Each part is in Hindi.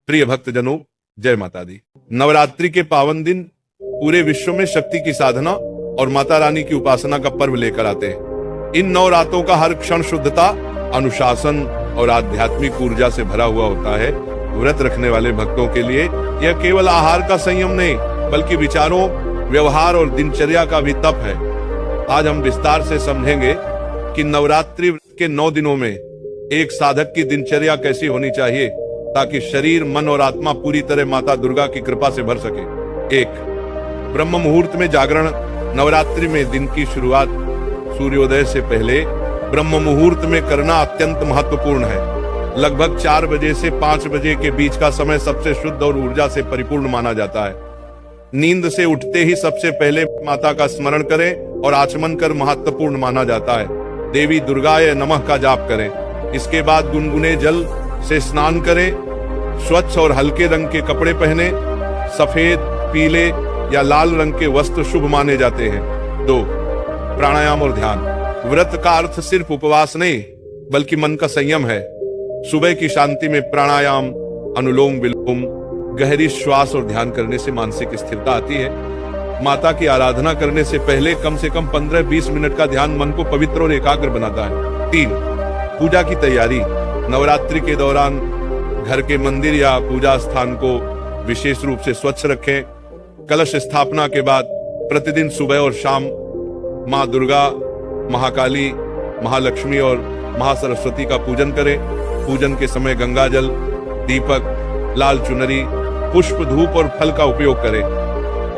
प्रिय भक्तजनों, जय माता दी। नवरात्रि के पावन दिन पूरे विश्व में शक्ति की साधना और माता रानी की उपासना का पर्व लेकर आते हैं। इन 9 रातों का हर क्षण शुद्धता, अनुशासन और आध्यात्मिक ऊर्जा से भरा हुआ होता है। व्रत रखने वाले भक्तों के लिए यह केवल आहार का संयम नहीं, बल्कि विचारों, व्यवहार और दिनचर्या का भी तप है। आज हम विस्तार से समझेंगे कि नवरात्रि के 9 दिनों में एक साधक की दिनचर्या कैसी होनी चाहिए ताकि शरीर, मन और आत्मा पूरी तरह माता दुर्गा की कृपा से भर सके। 1. ब्रह्म मुहूर्त में जागरण। नवरात्रि में दिन की शुरुआत सूर्योदय से पहले ब्रह्म मुहूर्त में करना अत्यंत महत्वपूर्ण है। लगभग 4 बजे से 5 बजे के बीच का समय सबसे शुद्ध और ऊर्जा से परिपूर्ण माना जाता है। नींद से उठते ही सबसे पहले माता का स्मरण करें और आचमन कर महत्वपूर्ण माना जाता है। देवी दुर्गाय नमः का जाप करें। इसके बाद गुनगुने जल से स्नान करें। स्वच्छ और हल्के रंग के कपड़े पहने। सफेद, पीले या लाल रंग के वस्त्र शुभ माने जाते हैं। 2. प्राणायाम और ध्यान। व्रत का अर्थ सिर्फ उपवास नहीं, बल्कि मन का संयम है। सुबह की शांति में प्राणायाम, अनुलोम विलोम, गहरी श्वास और ध्यान करने से मानसिक स्थिरता आती है। माता की आराधना करने से पहले कम से कम 15-20 मिनट का ध्यान मन को पवित्र और एकाग्र बनाता है। 3. पूजा की तैयारी। नवरात्रि के दौरान घर के मंदिर या पूजा स्थान को विशेष रूप से स्वच्छ रखें। कलश स्थापना के बाद प्रतिदिन सुबह और शाम माँ दुर्गा, महाकाली, महालक्ष्मी और महासरस्वती का पूजन करें। पूजन के समय गंगा जल, दीपक, लाल चुनरी, पुष्प, धूप और फल का उपयोग करें।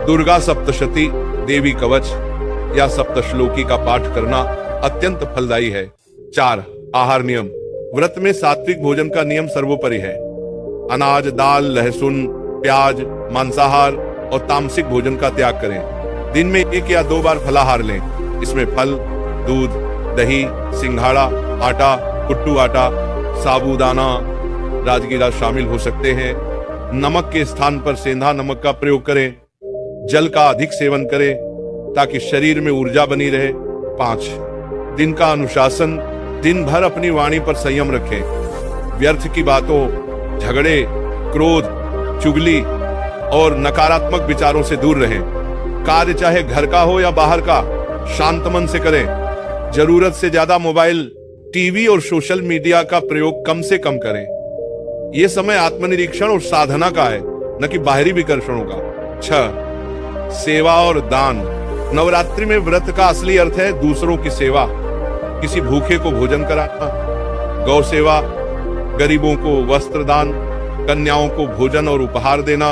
दुर्गा सप्तशती, देवी कवच या सप्तश्लोकी का पाठ करना अत्यंत फलदायी है। 4. आहार नियम। व्रत में सात्विक भोजन का नियम सर्वोपरि है। अनाज, दाल, लहसुन, प्याज, मांसाहार और तामसिक भोजन का त्याग करें। दिन में 1 या 2 बार फलाहार लें। इसमें फल, दूध, दही, सिंघाड़ा, आटा, कुट्टू आटा, साबूदाना, राजगीरा शामिल हो सकते हैं। नमक के स्थान पर सेंधा नमक का प्रयोग करें। जल का अधिक सेवन करें ताकि शरीर में ऊर्जा बनी रहे। 5. दिन का अनुशासन। दिन भर अपनी वाणी पर संयम रखें। व्यर्थ की बातों, झगड़े, क्रोध, चुगली और नकारात्मक विचारों से दूर रहें। कार्य चाहे घर का हो या बाहर का, शांत मन से करें। जरूरत से ज्यादा मोबाइल, टीवी और सोशल मीडिया का प्रयोग कम से कम करें। यह समय आत्मनिरीक्षण और साधना का है, न कि बाहरी विकर्षणों का। 6. सेवा और दान। नवरात्रि में व्रत का असली अर्थ है दूसरों की सेवा। किसी भूखे को भोजन कराना, गौ सेवा, गरीबों को वस्त्र दान, कन्याओं को भोजन और उपहार देना,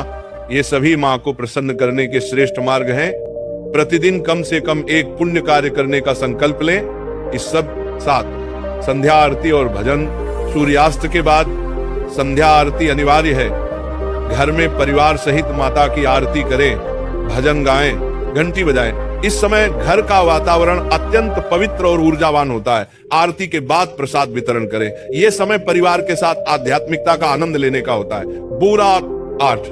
ये सभी मां को प्रसन्न करने के श्रेष्ठ मार्ग हैं। प्रतिदिन कम से कम एक पुण्य कार्य करने का संकल्प लें। इस सब साथ संध्या आरती और भजन। सूर्यास्त के बाद संध्या आरती अनिवार्य है। घर में परिवार सहित माता की आरती करें, भजन गाएं, घंटी बजाएं। इस समय घर का वातावरण अत्यंत पवित्र और ऊर्जावान होता है। आरती के बाद प्रसाद वितरण करें। यह समय परिवार के साथ आध्यात्मिकता का आनंद लेने का होता है। बुरा 8.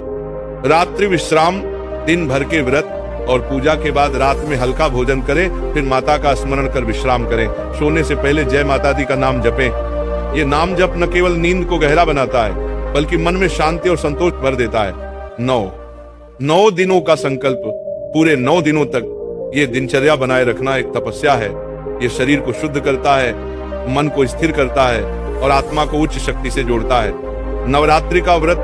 रात्रि विश्राम। दिन भर के व्रत और पूजा के बाद रात में हल्का भोजन करें, फिर माता का स्मरण कर विश्राम करें। सोने से पहले जय माता दी का नाम जपें। ये नाम जप न केवल नींद को गहरा बनाता है, बल्कि मन में शांति और संतोष भर देता है। 9 दिनों का संकल्प। पूरे 9 दिनों तक ये दिनचर्या बनाए रखना एक तपस्या है। ये शरीर को शुद्ध करता है, मन को स्थिर करता है और आत्मा को उच्च शक्ति से जोड़ता है। नवरात्रि का व्रत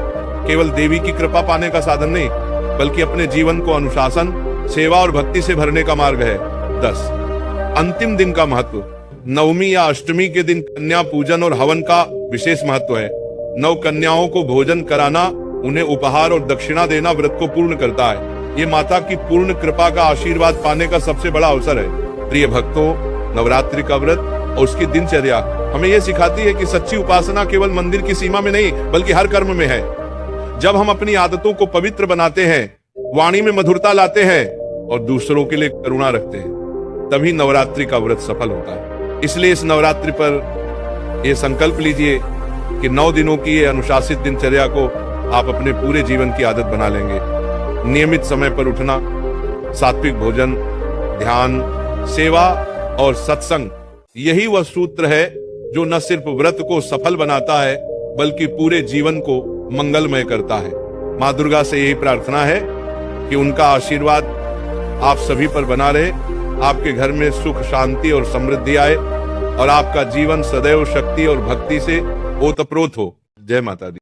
केवल देवी की कृपा पाने का साधन नहीं, बल्कि अपने जीवन को अनुशासन, सेवा और भक्ति से भरने का मार्ग है। 10. अंतिम दिन का महत्व। नवमी या अष्टमी के दिन कन्या पूजन और हवन का विशेष महत्व है। 9 कन्याओं को भोजन कराना, उन्हें उपहार और दक्षिणा देना व्रत को पूर्ण करता है। ये माता की पूर्ण कृपा का आशीर्वाद पाने का सबसे बड़ा अवसर है। प्रिय भक्तों, नवरात्रि का व्रत और उसकी दिनचर्या हमें यह सिखाती है कि सच्ची उपासना केवल मंदिर की सीमा में नहीं, बल्कि हर कर्म में है। जब हम अपनी आदतों को पवित्र बनाते हैं, वाणी में मधुरता लाते हैं और दूसरों के लिए करुणा रखते हैं, तभी नवरात्रि का व्रत सफल होता है। इसलिए इस नवरात्रि पर यह संकल्प लीजिए कि 9 दिनों की ये अनुशासित दिनचर्या को आप अपने पूरे जीवन की आदत बना लेंगे। नियमित समय पर उठना, सात्विक भोजन, ध्यान, सेवा और सत्संग, यही वह सूत्र है जो न सिर्फ व्रत को सफल बनाता है, बल्कि पूरे जीवन को मंगलमय करता है। माँ दुर्गा से यही प्रार्थना है कि उनका आशीर्वाद आप सभी पर बना रहे, आपके घर में सुख शांति और समृद्धि आए और आपका जीवन सदैव शक्ति और भक्ति से ओतप्रोत हो। जय माता दी।